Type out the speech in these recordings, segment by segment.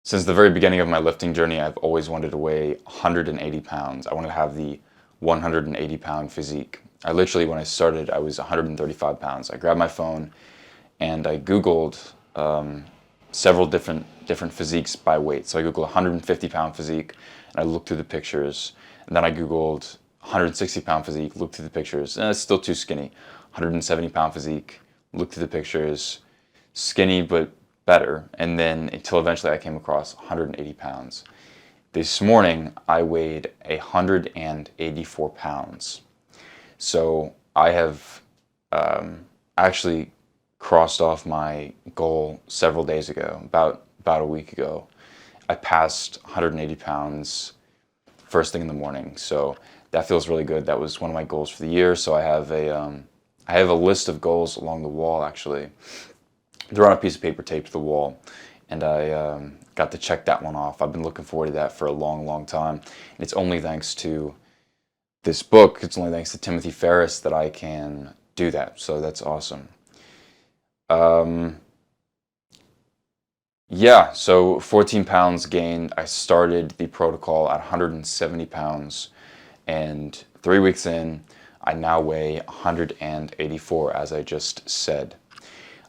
Since the very beginning of my lifting journey, I've always wanted to weigh 180 pounds. I wanted to have the 180-pound physique. I literally, when I started, I was 135 pounds. I grabbed my phone and I Googled several different physiques by weight. So I Googled 150-pound physique, and I looked through the pictures. And then I Googled 160-pound physique, looked through the pictures, and it's still too skinny. 170-pound physique, looked through the pictures, skinny but better. And then until eventually I came across 180 pounds. This morning I weighed 184 pounds. So I have actually crossed off my goal several days ago, about a week ago. I passed 180 pounds first thing in the morning, so that feels really good. That was one of my goals for the year. So I have a list of goals along the wall actually. They're on a piece of paper taped to the wall, and I got to check that one off. I've been looking forward to that for a long time, and it's only thanks to this book, it's only thanks to Timothy Ferriss that I can do that. So that's awesome. Yeah, so 14 pounds gained. I started the protocol at 170 pounds, and 3 weeks in, I now weigh 184, as I just said.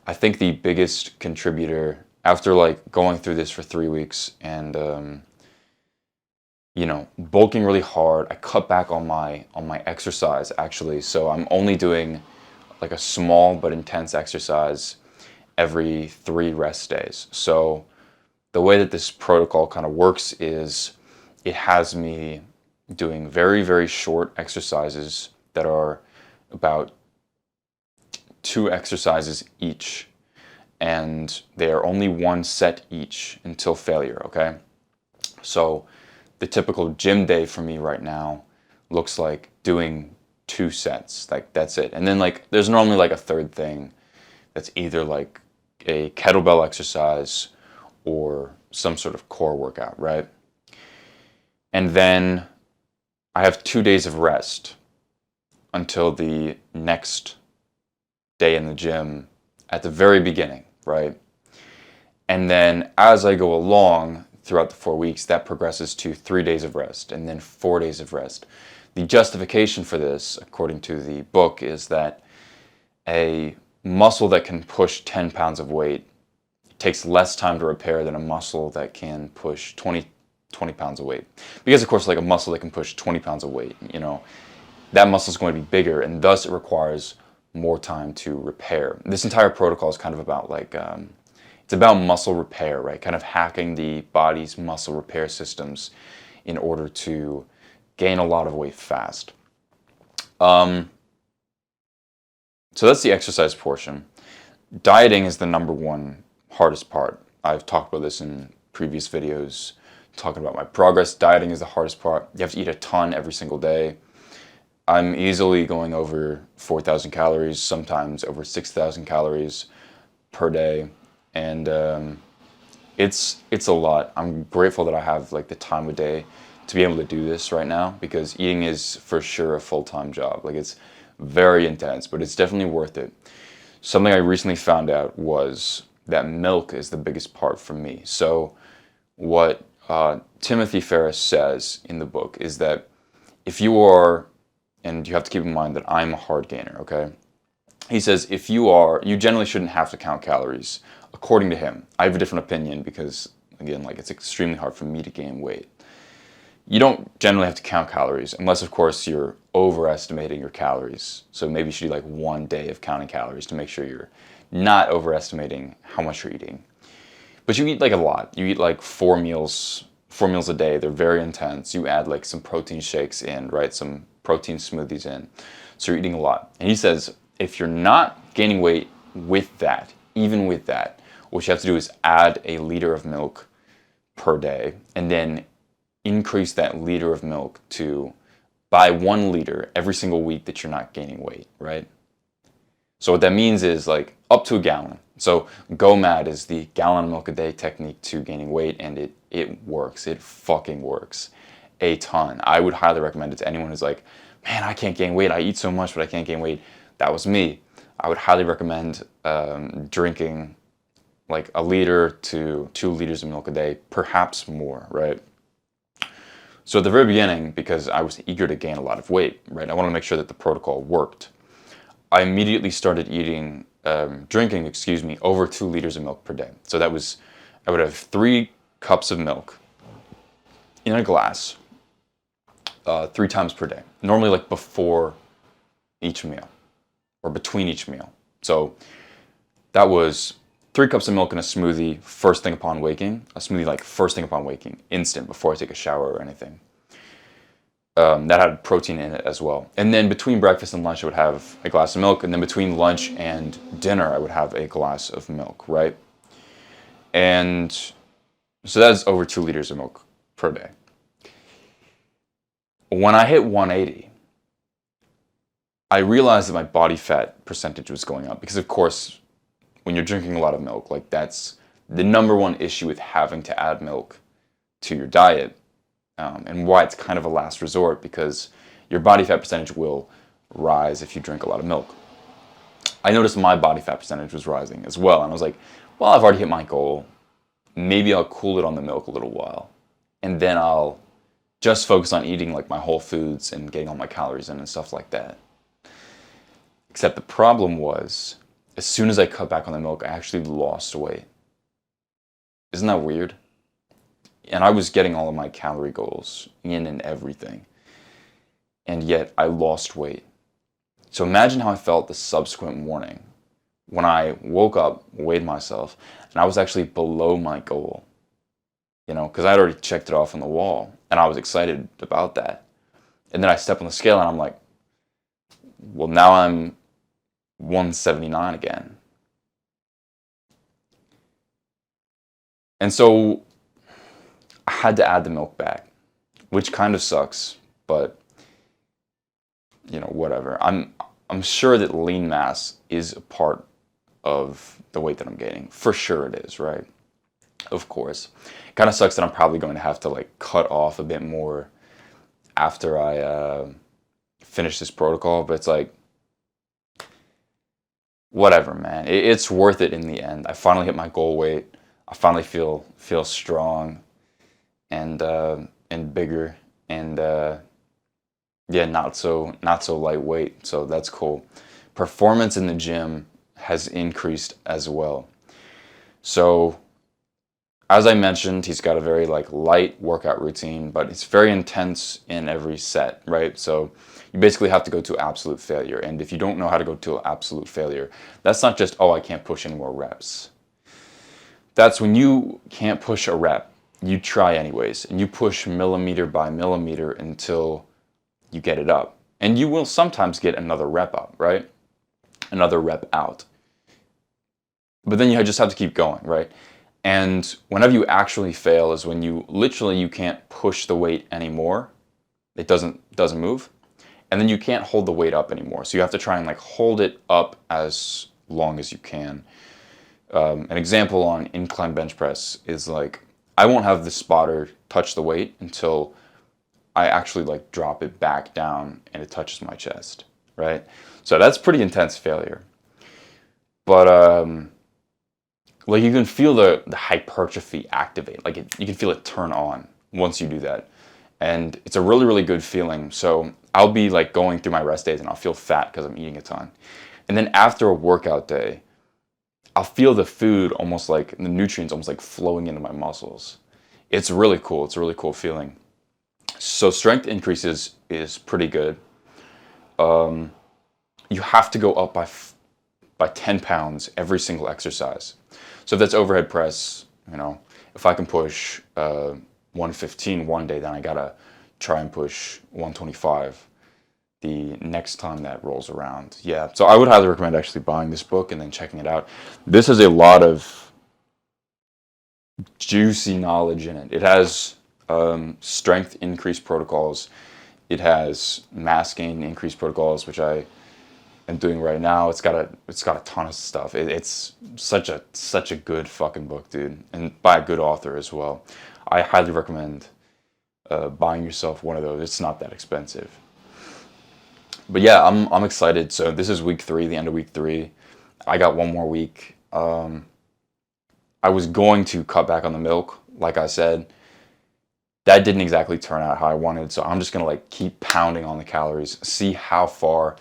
I think the biggest contributor, after like going through this for 3 weeks and bulking really hard, I cut back on my exercise actually. So I'm only doing like a small but intense exercise every 3 rest days. So the way that this protocol kind of works is it has me doing very short exercises that are about 2 exercises each, and they are only 1 set each until failure, okay? So the typical gym day for me right now looks like doing 2 sets, like that's it. And then like there's normally like a third thing that's either like a kettlebell exercise or some sort of core workout, right? And then I have 2 days of rest until the next day in the gym at the very beginning, right? And then as I go along throughout the 4 weeks, that progresses to 3 days of rest and then 4 days of rest. The justification for this, according to the book, is that a muscle that can push 10 pounds of weight takes less time to repair than a muscle that can push 20 pounds of weight. Because of course, like a muscle that can push 20 pounds of weight, that muscle is going to be bigger, and thus it requires more time to repair. This entire protocol is kind of about like, it's about muscle repair, right? Kind of hacking the body's muscle repair systems in order to gain a lot of weight fast. So that's the exercise portion. Dieting is the number one hardest part. I've talked about this in previous videos, talking about my progress. Dieting is the hardest part. You have to eat a ton every single day. I'm easily going over 4,000 calories, sometimes over 6,000 calories per day, and it's a lot. I'm grateful that I have like the time of day to be able to do this right now, because eating is for sure a full-time job. Like, it's very intense, but it's definitely worth it. Something I recently found out was that milk is the biggest part for me. So what Timothy Ferriss says in the book is that if you are, and you have to keep in mind that I'm a hard gainer, okay? He says you generally shouldn't have to count calories, according to him. I have a different opinion because, again, like, it's extremely hard for me to gain weight. You don't generally have to count calories, unless of course you're overestimating your calories. So maybe you should do like 1 day of counting calories to make sure you're not overestimating how much you're eating. But you eat like a lot. You eat like 4 meals a day. They're very intense. You add like some protein shakes in, right? Some protein smoothies in. So you're eating a lot. And he says, if you're not gaining weight with that, even with that, what you have to do is add a liter of milk per day, and then increase that liter of milk to by 1 liter every single week that you're not gaining weight, right? So what that means is like up to a gallon. So GOMAD is the gallon of milk a day technique to gaining weight, and it works. It fucking works a ton. I would highly recommend it to anyone who's like, man, I can't gain weight. I eat so much, but I can't gain weight. That was me. I would highly recommend drinking like a liter to 2 liters of milk a day, perhaps more, right? So at the very beginning, because I was eager to gain a lot of weight, right, I wanted to make sure that the protocol worked. I immediately started drinking, over 2 liters of milk per day. So that was, I would have 3 cups of milk in a glass 3 times per day. Normally like before each meal or between each meal. So that was 3 cups of milk in a smoothie first thing upon waking. A smoothie like first thing upon waking, instant, before I take a shower or anything. That had protein in it as well. And then between breakfast and lunch, I would have a glass of milk. And then between lunch and dinner, I would have a glass of milk, right? And so that's over 2 liters of milk per day. When I hit 180, I realized that my body fat percentage was going up. Because, of course, when you're drinking a lot of milk, like that's the number one issue with having to add milk to your diet. And why it's kind of a last resort, because your body fat percentage will rise if you drink a lot of milk. I noticed my body fat percentage was rising as well, and I was like, well, I've already hit my goal. Maybe I'll cool it on the milk a little while, and then I'll just focus on eating like my whole foods and getting all my calories in and stuff like that. Except the problem was, as soon as I cut back on the milk, I actually lost weight. Isn't that weird? And I was getting all of my calorie goals in and everything. And yet I lost weight. So imagine how I felt the subsequent morning when I woke up, weighed myself, and I was actually below my goal. You know, because I'd already checked it off on the wall, and I was excited about that. And then I step on the scale, and I'm like, well, now I'm 179 again. And so I had to add the milk back, which kind of sucks, but you know, whatever. I'm sure that lean mass is a part of the weight that I'm gaining. For sure it is, right? Of course. It kind of sucks that I'm probably going to have to like cut off a bit more after I finish this protocol, but it's like, whatever, man. It's worth it in the end. I finally hit my goal weight. I finally feel strong and bigger, and yeah, not so lightweight. So that's cool. Performance in the gym has increased as well. So as I mentioned, he's got a very like light workout routine, but it's very intense in every set, right? So you basically have to go to absolute failure. And if you don't know how to go to absolute failure, that's not just, oh, I can't push any more reps. That's when you can't push a rep, you try anyways, and you push millimeter by millimeter until you get it up. And you will sometimes get another rep up, right? Another rep out. But then you just have to keep going, right? And whenever you actually fail is when you can't push the weight anymore. It doesn't move. And then you can't hold the weight up anymore. So you have to try and like hold it up as long as you can. An example on incline bench press is like, I won't have the spotter touch the weight until I actually like drop it back down and it touches my chest, right? So that's pretty intense failure. But like you can feel the hypertrophy activate, like you can feel it turn on once you do that. And it's a really, really good feeling. So I'll be like going through my rest days and I'll feel fat because I'm eating a ton. And then after a workout day, I'll feel the food almost like, the nutrients almost like flowing into my muscles. It's really cool. It's a really cool feeling. So strength increases is pretty good. You have to go up by 10 pounds every single exercise. So if that's overhead press, you know, if I can push 115 one day, then I gotta try and push 125 the next time that rolls around. Yeah, so I would highly recommend actually buying this book and then checking it out. This has a lot of juicy knowledge in it. It has strength increase protocols. It has mass gain increase protocols, which I am doing right now. It's got a ton of stuff. It's such a good fucking book, dude, and by a good author as well. I highly recommend buying yourself one of those. It's not that expensive. But yeah, I'm excited. So this is week 3, the end of week 3. I got one more week. I was going to cut back on the milk, like I said. That didn't exactly turn out how I wanted, so I'm just gonna like keep pounding on the calories, see how far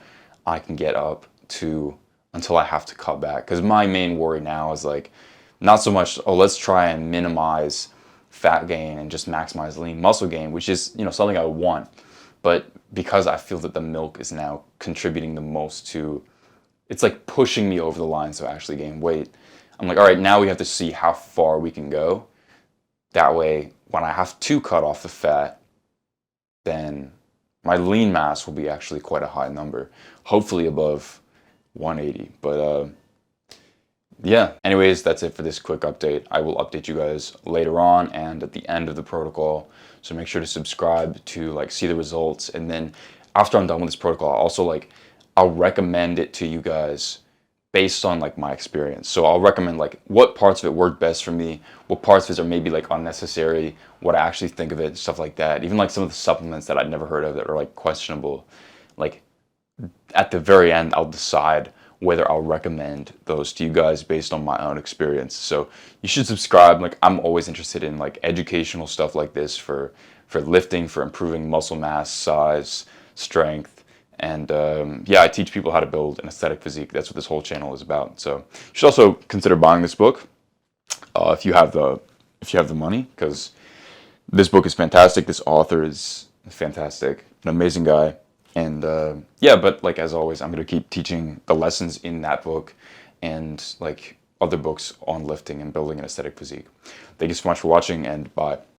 I can get up to until I have to cut back. Because my main worry now is like not so much, oh, let's try and minimize fat gain and just maximize lean muscle gain, which is, you know, something I want. But because I feel that the milk is now contributing the most to, it's like pushing me over the line to actually gain weight. I'm like, all right, now we have to see how far we can go. That way, when I have to cut off the fat, then my lean mass will be actually quite a high number, hopefully above 180. But yeah, anyways, that's it for this quick update. I will update you guys later on and at the end of the protocol. So make sure to subscribe to like see the results. And then after I'm done with this protocol, I'll recommend it to you guys based on like my experience. So I'll recommend like what parts of it work best for me, what parts of it are maybe like unnecessary, what I actually think of it, stuff like that. Even like some of the supplements that I'd never heard of that are like questionable. Like at the very end, I'll decide whether I'll recommend those to you guys based on my own experience. So you should subscribe. Like I'm always interested in like educational stuff like this for lifting, for improving muscle mass, size, strength. And yeah, I teach people how to build an aesthetic physique. That's what this whole channel is about. So you should also consider buying this book if you have the money, because this book is fantastic. This author is fantastic, an amazing guy. And yeah, but like as always, I'm going to keep teaching the lessons in that book and like other books on lifting and building an aesthetic physique. Thank you so much for watching, and bye.